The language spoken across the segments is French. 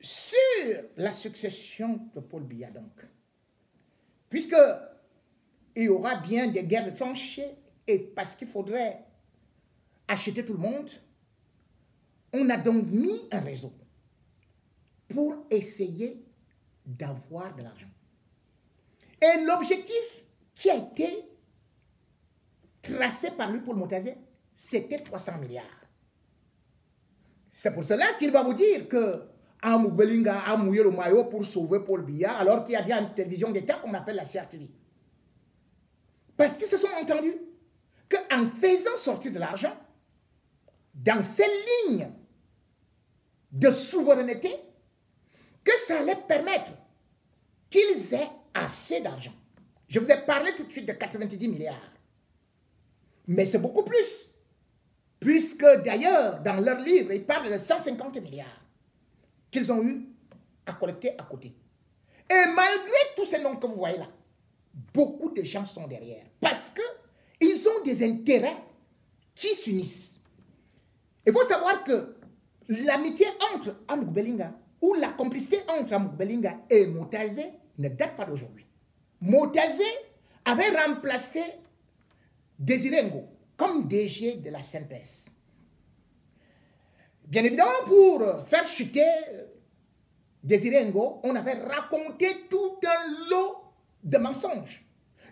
sur la succession de Paul Biya, donc, puisque il y aura bien des guerres de tranchées, et parce qu'il faudrait acheter tout le monde, on a donc mis un réseau pour essayer d'avoir de l'argent. Et l'objectif qui a été tracé par lui, Paul Motazé, c'était 300 milliards. C'est pour cela qu'il va vous dire que Amu Belinga a mouillé le maillot pour sauver Paul Biya, alors qu'il y a déjà une télévision d'État qu'on appelle la CRTV. Parce qu'ils se sont entendus qu'en faisant sortir de l'argent, dans ces lignes de souveraineté, que ça allait permettre qu'ils aient assez d'argent. Je vous ai parlé tout de suite de 90 milliards. Mais c'est beaucoup plus. Puisque d'ailleurs, dans leur livre, ils parlent de 150 milliards qu'ils ont eu à collecter à côté. Et malgré tous ces noms que vous voyez là, beaucoup de gens sont derrière. Parce qu'ils ont des intérêts qui s'unissent. Il faut savoir que l'amitié entre Amouk Belinga ou la complicité entre Amouk Belinga et Motazé ne date pas d'aujourd'hui. Motazé avait remplacé Désiré Ngo comme DG de la CNPS. Bien évidemment, pour faire chuter Désiré Ngo, on avait raconté tout un lot de mensonges,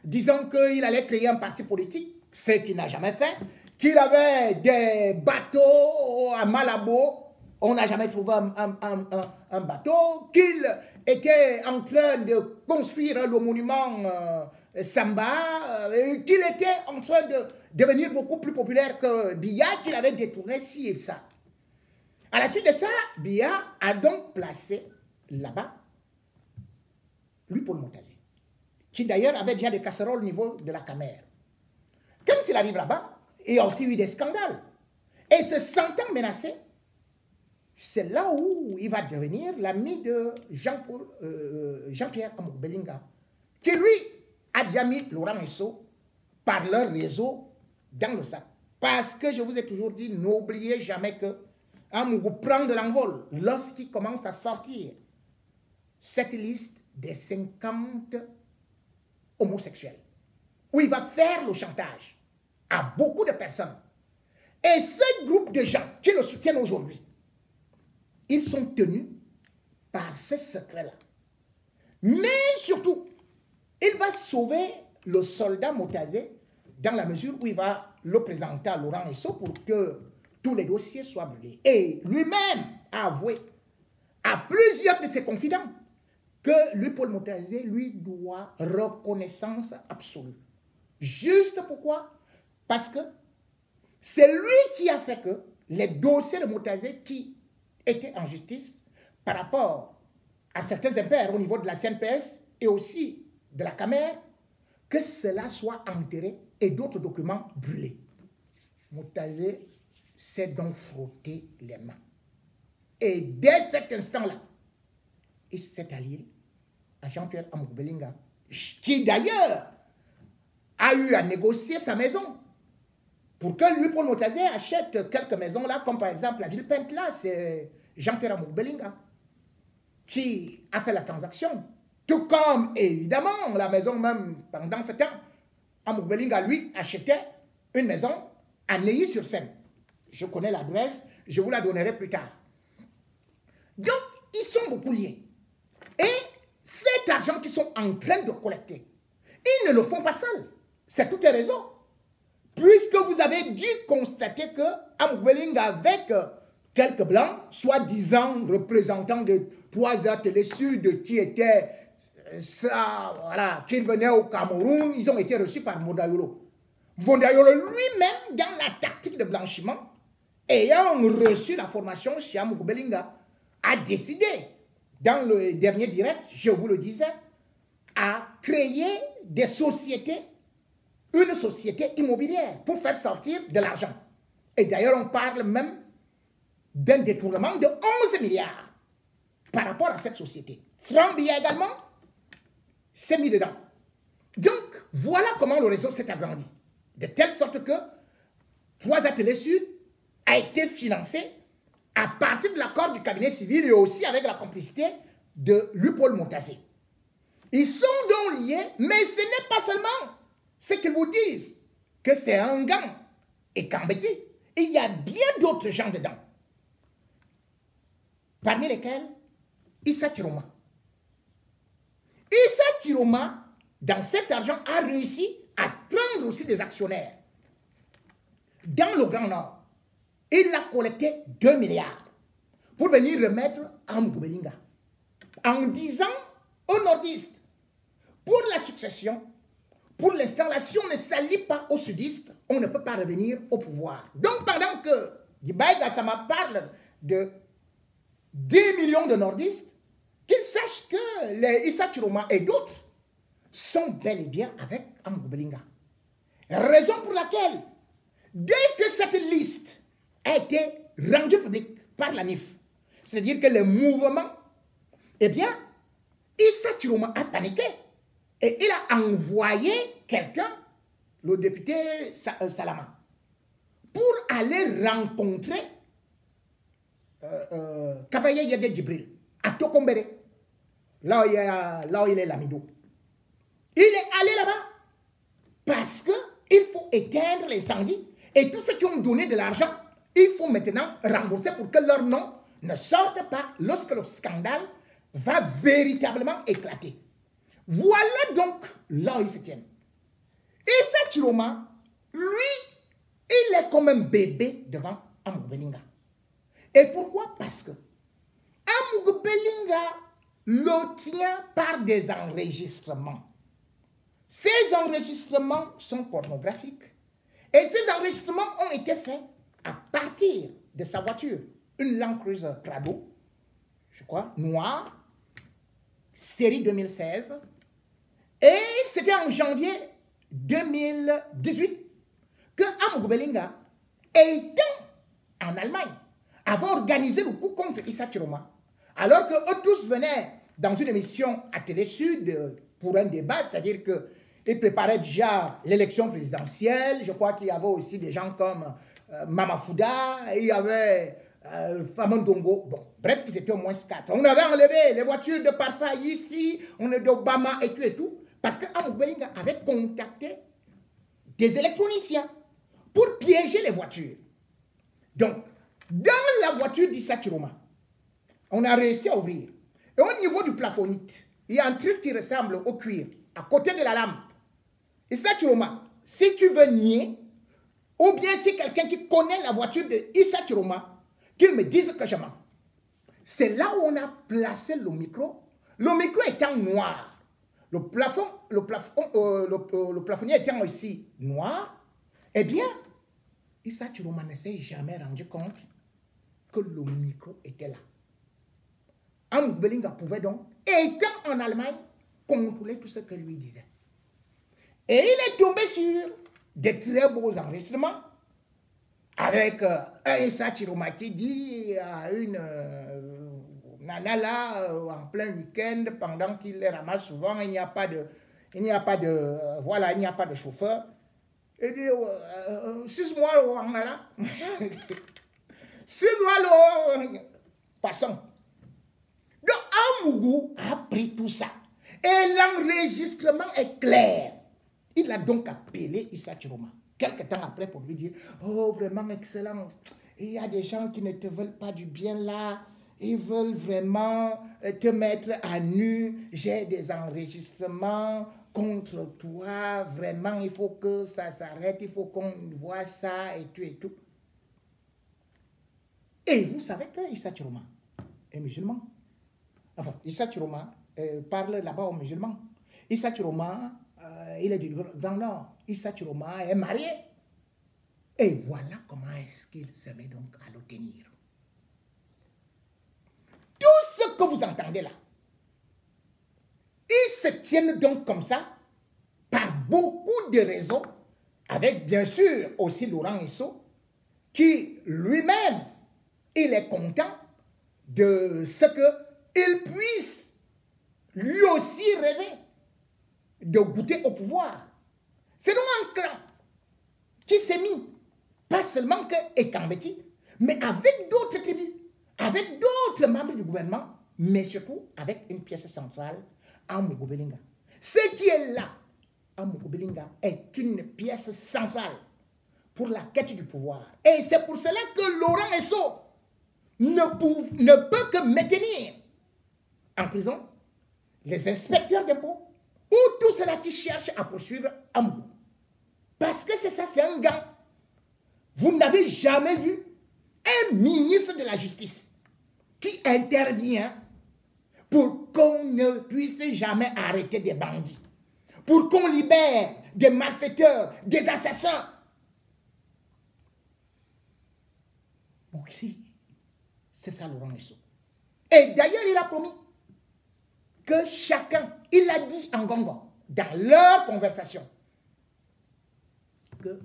disant qu'il allait créer un parti politique, ce qu'il n'a jamais fait, qu'il avait des bateaux à Malabo, on n'a jamais trouvé un bateau, qu'il était en train de construire le monument Samba, qu'il était en train de devenir beaucoup plus populaire que Biya, qu'il avait détourné ci et ça. À la suite de ça, Biya a donc placé là-bas lui Paul Motazé, qui d'ailleurs avait déjà des casseroles au niveau de la caméra. Quand il arrive là-bas, il y a aussi eu des scandales. Et se sentant menacé, c'est là où il va devenir l'ami de Jean-Pierre Amouk Belinga, qui lui a déjà mis Laurent Esso par leur réseau dans le sac. Parce que je vous ai toujours dit, n'oubliez jamais que Amouk prend de l'envol lorsqu'il commence à sortir cette liste des 50 homosexuels, où il va faire le chantage à beaucoup de personnes. Et ce groupe de gens qui le soutiennent aujourd'hui, ils sont tenus par ce secret-là. Mais surtout, il va sauver le soldat Motazé dans la mesure où il va le présenter à Laurent Esso pour que tous les dossiers soient brûlés. Et lui-même a avoué à plusieurs de ses confidents que lui, Paul Motazé, lui doit reconnaissance absolue. Juste pourquoi? Parce que c'est lui qui a fait que les dossiers de Motazé qui étaient en justice par rapport à certains impairs au niveau de la CNPS et aussi de la caméra, que cela soit enterré et d'autres documents brûlés. Motazé s'est donc frotté les mains. Et dès cet instant-là, il s'est allié à Jean-Pierre Amouk Belinga, qui d'ailleurs a eu à négocier sa maison pour que lui, Paul Motazé, achète quelques maisons là, comme par exemple la ville peinte là, c'est Jean-Pierre Amouk Belinga qui a fait la transaction. Tout comme, évidemment, la maison même, pendant ce temps, Amouk Belinga, lui, achetait une maison à Neuilly-sur-Seine. Je connais l'adresse, je vous la donnerai plus tard. Donc, ils sont beaucoup liés. Et cet argent qu'ils sont en train de collecter, ils ne le font pas seuls. C'est tout un réseau. Puisque vous avez dû constater que Amouk Belinga, avec quelques blancs, soi-disant représentants de 3A Télé Sud, qui étaient ça, voilà, qui venaient au Cameroun, ils ont été reçus par Mondayolo. Mondayolo lui-même, dans la tactique de blanchiment, ayant reçu la formation chez Amouk Belinga, a décidé, dans le dernier direct, je vous le disais, à créer des sociétés, une société immobilière pour faire sortir de l'argent. Et d'ailleurs, on parle même d'un détournement de 11 milliards par rapport à cette société. Franck Biya également s'est mis dedans. Donc, voilà comment le réseau s'est agrandi. De telle sorte que 3A Télé Sud a été financé à partir de l'accord du cabinet civil et aussi avec la complicité de Lupaul Montazé. Ils sont donc liés, mais ce n'est pas seulement ce qu'ils vous disent, que c'est un gang et Kambeti. Il y a bien d'autres gens dedans. Parmi lesquels, Issa Chiroma. Issa Chiroma, dans cet argent, a réussi à prendre aussi des actionnaires. Dans le Grand Nord, il a collecté 2 milliards pour venir remettre à Moubelinga. En disant aux nordistes, pour la succession, pour l'installation ne s'allie pas aux sudistes, on ne peut pas revenir au pouvoir. Donc pendant que Dibaï Gassama parle de 10 millions de nordistes, qu'ils sachent que les Issa Chiroma et d'autres sont bel et bien avec Amgoubelinga. Raison pour laquelle, dès que cette liste a été rendue publique par la NIF, c'est-à-dire que le mouvement, eh bien, Issa Chiroma a paniqué et il a envoyé quelqu'un, le député Salama, pour aller rencontrer Kabaye Yagé Djibril à Tokombere, là où il est l'Amido. Il est allé là-bas parce qu'il faut éteindre l'incendie et tous ceux qui ont donné de l'argent, il faut maintenant rembourser pour que leur nom ne sorte pas lorsque le scandale va véritablement éclater. Voilà donc là où ils se tiennent. Et Issa Chiroma, lui, il est comme un bébé devant Amgoubelinga. Et pourquoi? Parce que Amgoubelinga le tient par des enregistrements. Ces enregistrements sont pornographiques. Et ces enregistrements ont été faits à partir de sa voiture. Une Land Cruiser Prado, je crois, noire, série 2016. Et c'était en janvier 2018 que Amgoubelinga, étant en Allemagne, avait organisé le coup contre Issa Chiroma, alors qu'eux tous venaient dans une émission à Télé Sud pour un débat, c'est-à-dire qu'ils préparaient déjà l'élection présidentielle. Je crois qu'il y avait aussi des gens comme Mama Fouda, il y avait Famon Dongo. Bon, bref, ils étaient au moins 4. On avait enlevé les voitures de Parfa ici, on est d'Obama et tout, parce que Amgoubelinga avait contacté des électroniciens pour piéger les voitures. Donc, dans la voiture d'Issa Chiroma, on a réussi à ouvrir. Et au niveau du plafonnite, il y a un truc qui ressemble au cuir, à côté de la lampe. Issa Chiroma, si tu veux nier, ou bien si quelqu'un qui connaît la voiture de Issa Chiroma, qu'il me dise que je mens. C'est là où on a placé le micro. Le micro étant noir. Le plafonnier étant aussi noir. Eh bien, Issa Chiroma ne s'est jamais rendu compte que le micro était là. Amgoubelinga pouvait donc, étant en Allemagne, contrôler tout ce que lui disait. Et il est tombé sur des très beaux enregistrements avec un Issa Chiroma qui dit à une nana là, en plein week-end, pendant qu'il les ramasse souvent, il n'y a pas de chauffeur. Il dit, suce-moi le wangala. Suce-moi le passons. Donc, Amougou a pris tout ça. Et l'enregistrement est clair. Il a donc appelé Issa Chiroma, quelques temps après, pour lui dire, oh, vraiment, excellence, il y a des gens qui ne te veulent pas du bien là, ils veulent vraiment te mettre à nu, j'ai des enregistrements contre toi, vraiment, il faut que ça s'arrête, il faut qu'on voit ça, et tout, et tout. Et vous savez que Issa Chiroma est musulman. Enfin, Issa Chiroma parle là-bas aux musulmans. Issa Chiroma, il est du Grand Nord. Issa Chiroma est marié. Et voilà comment est-ce qu'il se met donc à le tenir. Tout ce que vous entendez là, ils se tiennent donc comme ça par beaucoup de raisons, avec bien sûr aussi Laurent Esso, qui lui-même, il est content de ce qu'il puisse lui aussi rêver de goûter au pouvoir. C'est donc un clan qui s'est mis, pas seulement que Ekambeti, mais avec d'autres tribus. avec d'autres membres du gouvernement, mais surtout avec une pièce centrale, Amougou Belinga. Ce qui est là, Amougou Belinga, est une pièce centrale pour la quête du pouvoir. Et c'est pour cela que Laurent Esso ne peut que maintenir en prison les inspecteurs d'impôts ou tous ceux-là qui cherchent à poursuivre Amougou. Parce que c'est ça, c'est un gant. Vous n'avez jamais vu un ministre de la Justice qui intervient pour qu'on ne puisse jamais arrêter des bandits, pour qu'on libère des malfaiteurs, des assassins. Bon, ici, c'est ça Laurent Esso. Et d'ailleurs, il a promis que chacun, il a dit en Congo, dans leur conversation, que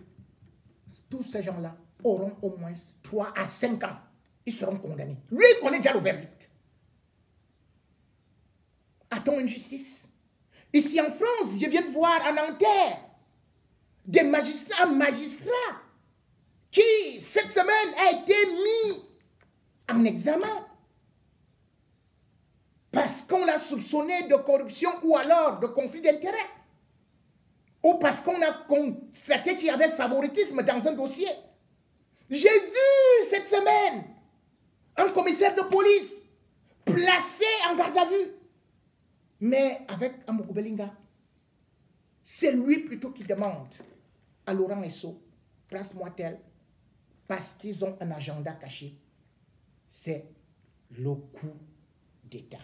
tous ces gens-là auront au moins 3 à 5 ans. Ils seront condamnés. Lui, il connaît déjà le verdict. A-t-on une justice? Ici en France, je viens de voir à Nanterre des magistrats, un magistrat qui, cette semaine, a été mis en examen parce qu'on l'a soupçonné de corruption ou alors de conflit d'intérêts. Ou parce qu'on a constaté qu'il y avait favoritisme dans un dossier. J'ai vu cette semaine un commissaire de police placé en garde à vue. Mais avec Amougou Belinga, c'est lui plutôt qui demande à Laurent Esso, place-moi tel, parce qu'ils ont un agenda caché. C'est le coup d'État.